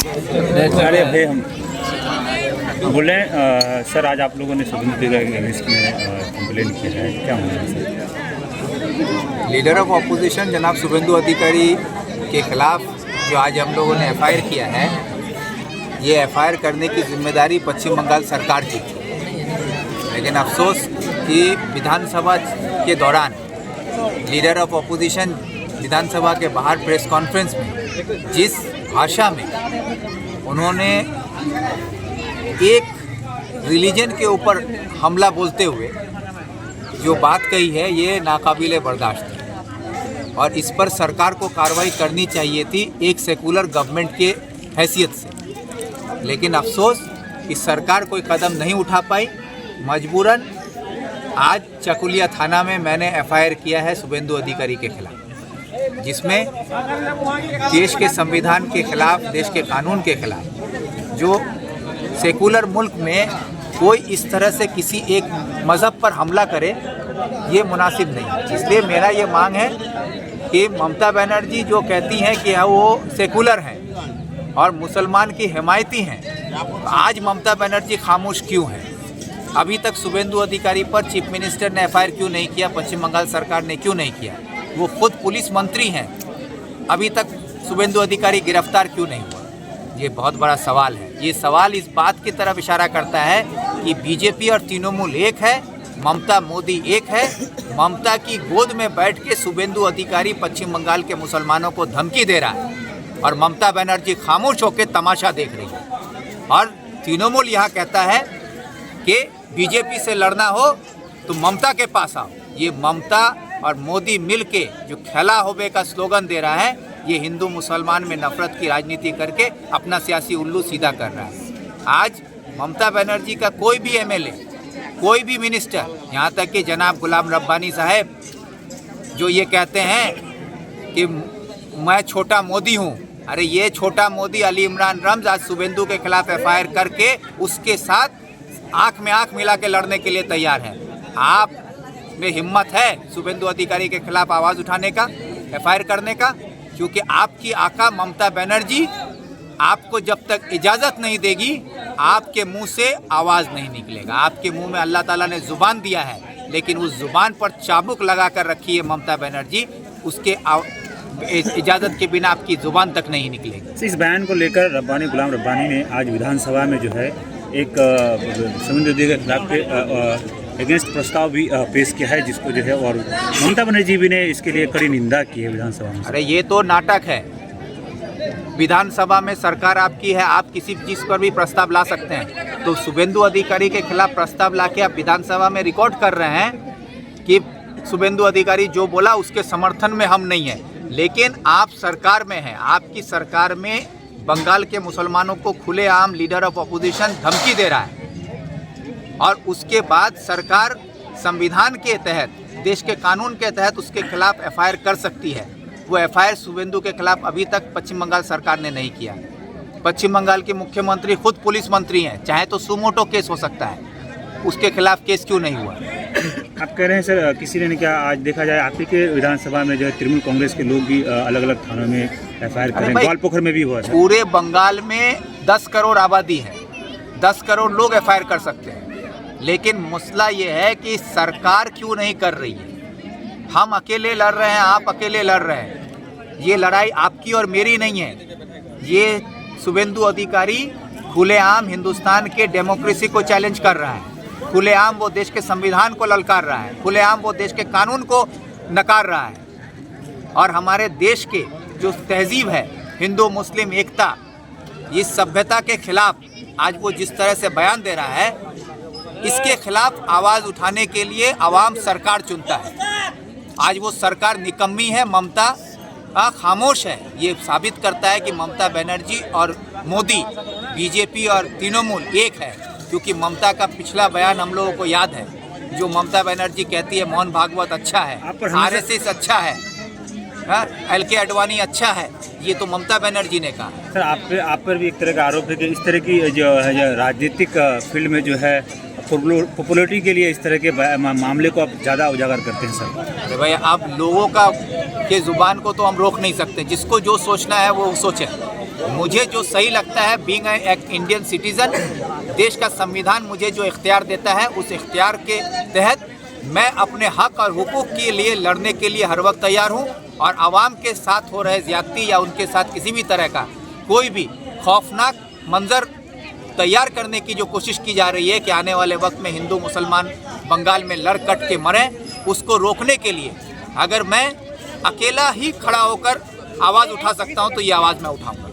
अरे भाई हम बोले सर, आज आप लोगों ने शुभेंदु अधिकारी के अगेंस्ट में कंप्लेन किया है, क्या होना है सर? लीडर ऑफ ऑपोजिशन जनाब शुभेंदु अधिकारी के खिलाफ जो आज हम लोगों ने एफआईआर किया है, ये एफआईआर करने की जिम्मेदारी पश्चिम बंगाल सरकार की थी। लेकिन अफसोस कि विधानसभा के दौरान लीडर ऑफ ऑपोजिशन विधानसभा के बाहर प्रेस कॉन्फ्रेंस में जिस भाषा में उन्होंने एक रिलीजन के ऊपर हमला बोलते हुए जो बात कही है, ये नाकाबिले बर्दाश्त है और इस पर सरकार को कार्रवाई करनी चाहिए थी एक सेकुलर गवर्नमेंट के हैसियत से। लेकिन अफसोस कि सरकार कोई कदम नहीं उठा पाई। मजबूरन आज चकुलिया थाना में मैंने एफआईआर किया है शुभेंदु अधिकारी के खिलाफ, जिसमें देश के संविधान के खिलाफ, देश के कानून के खिलाफ, जो सेकुलर मुल्क में कोई इस तरह से किसी एक मज़हब पर हमला करे, ये मुनासिब नहीं। इसलिए मेरा ये मांग है कि ममता बनर्जी जो कहती हैं कि वो सेकुलर हैं और मुसलमान की हिमायती हैं, तो आज ममता बनर्जी खामोश क्यों है? अभी तक शुभेंदु अधिकारी पर चीफ मिनिस्टर ने एफआईआर क्यों नहीं किया? पश्चिम बंगाल सरकार ने क्यों नहीं किया? वो खुद पुलिस मंत्री हैं, अभी तक शुभेंदु अधिकारी गिरफ्तार क्यों नहीं हुआ? ये बहुत बड़ा सवाल है। ये सवाल इस बात की तरफ इशारा करता है कि बीजेपी और तृणमूल एक है, ममता मोदी एक है। ममता की गोद में बैठ के शुभेंदु अधिकारी पश्चिम बंगाल के मुसलमानों को धमकी दे रहा है और ममता बनर्जी खामोश होकर तमाशा देख रही है। और तृणमूल यहाँ कहता है कि बीजेपी से लड़ना हो तो ममता के पास आओ। ये ममता और मोदी मिलके जो खेला होबे का स्लोगन दे रहा है, ये हिंदू मुसलमान में नफरत की राजनीति करके अपना सियासी उल्लू सीधा कर रहा है। आज ममता बनर्जी का कोई भी एमएलए, कोई भी मिनिस्टर, यहाँ तक कि जनाब गुलाम रब्बानी साहब जो ये कहते हैं कि मैं छोटा मोदी हूँ, अरे ये छोटा मोदी अली इमरान रम्ज आज शुभेंदु के खिलाफ एफआईआर करके उसके साथ आँख में आँख मिला के लड़ने के लिए तैयार है। आप में हिम्मत है शुभेंदु अधिकारी के खिलाफ आवाज़ उठाने का, एफआईआर करने का? क्योंकि आपकी आका ममता बनर्जी आपको जब तक इजाज़त नहीं देगी, आपके मुंह से आवाज़ नहीं निकलेगा। आपके मुंह में अल्लाह ताला ने ज़ुबान दिया है, लेकिन उस ज़ुबान पर चाबुक लगा कर रखी है ममता बनर्जी, उसके इजाज़त के बिना आपकी ज़ुबान तक नहीं निकलेगी। इस बयान को लेकर गुलाम रब्बानी ने आज विधानसभा में जो है एक शुभेंदु अधिकारी के खिलाफ अगेंस्ट प्रस्ताव भी पेश किया है, जिसको जो है और ममता बनर्जी भी ने इसके लिए कड़ी निंदा की है विधानसभा में। अरे ये तो नाटक है। विधानसभा में सरकार आपकी है, आप किसी चीज़ पर भी प्रस्ताव ला सकते हैं। तो शुभेंदु अधिकारी के खिलाफ प्रस्ताव ला के आप विधानसभा में रिकॉर्ड कर रहे हैं कि शुभेंदु अधिकारी जो बोला उसके समर्थन में हम नहीं हैं। लेकिन आप सरकार में हैं, आपकी सरकार में बंगाल के मुसलमानों को खुलेआम लीडर ऑफ अपोजिशन धमकी दे रहा है और उसके बाद सरकार संविधान के तहत, देश के कानून के तहत उसके खिलाफ एफआईआर कर सकती है। वो एफआईआर शुभेंदु के खिलाफ अभी तक पश्चिम बंगाल सरकार ने नहीं किया। पश्चिम बंगाल के मुख्यमंत्री खुद पुलिस मंत्री हैं, चाहे तो सुमोटो केस हो सकता है, उसके खिलाफ केस क्यों नहीं हुआ? आप कह रहे हैं सर किसी ने क्या, आज देखा जाए आप ही के विधानसभा में जो है तृणमूल कांग्रेस के लोग भी अलग अलग थानों में एफआईआर कर रहे हैं, ग्वालपोखर में भी हुआ था। पूरे बंगाल में 10 करोड़ आबादी है, 10 करोड़ लोग एफआईआर कर सकते हैं। लेकिन मसला ये है कि सरकार क्यों नहीं कर रही है? हम अकेले लड़ रहे हैं, आप अकेले लड़ रहे हैं। ये लड़ाई आपकी और मेरी नहीं है। ये शुभेंदु अधिकारी खुलेआम हिंदुस्तान के डेमोक्रेसी को चैलेंज कर रहा है, खुलेआम वो देश के संविधान को ललकार रहा है, खुलेआम वो देश के कानून को नकार रहा है। और हमारे देश के जो तहजीब है, हिंदू मुस्लिम एकता, इस सभ्यता के खिलाफ आज वो जिस तरह से बयान दे रहा है, इसके खिलाफ आवाज़ उठाने के लिए आवाम सरकार चुनता है। आज वो सरकार निकम्मी है, ममता खामोश है। ये साबित करता है कि ममता बनर्जी और मोदी, बीजेपी और तृणमूल एक है। क्योंकि ममता का पिछला बयान हम लोगों को याद है, जो ममता बनर्जी कहती है मोहन भागवत अच्छा है, आरएसएस अच्छा है, एलके आडवाणी अच्छा है, ये तो ममता बनर्जी ने कहा। सर आप पर भी एक तरह का आरोप है कि इस तरह की जो है राजनीतिक फील्ड में जो है पॉपुलरिटी के लिए इस तरह के मामले को आप ज़्यादा उजागर करते हैं सर। अरे भाई, आप लोगों का के ज़ुबान को तो हम रोक नहीं सकते, जिसको जो सोचना है वो सोचे। मुझे जो सही लगता है, बीइंग एक इंडियन सिटीज़न, देश का संविधान मुझे जो इख्तियार देता है, उस इख्तियार के तहत मैं अपने हक और हुकूक के लिए लड़ने के लिए हर वक्त तैयार हूँ। और आवाम के साथ हो रहे ज़्यादती या उनके साथ किसी भी तरह का कोई भी खौफनाक मंजर तैयार करने की जो कोशिश की जा रही है कि आने वाले वक्त में हिंदू मुसलमान बंगाल में लड़ कट के मरें, उसको रोकने के लिए अगर मैं अकेला ही खड़ा होकर आवाज़ उठा सकता हूँ तो ये आवाज़ मैं उठाऊँगा।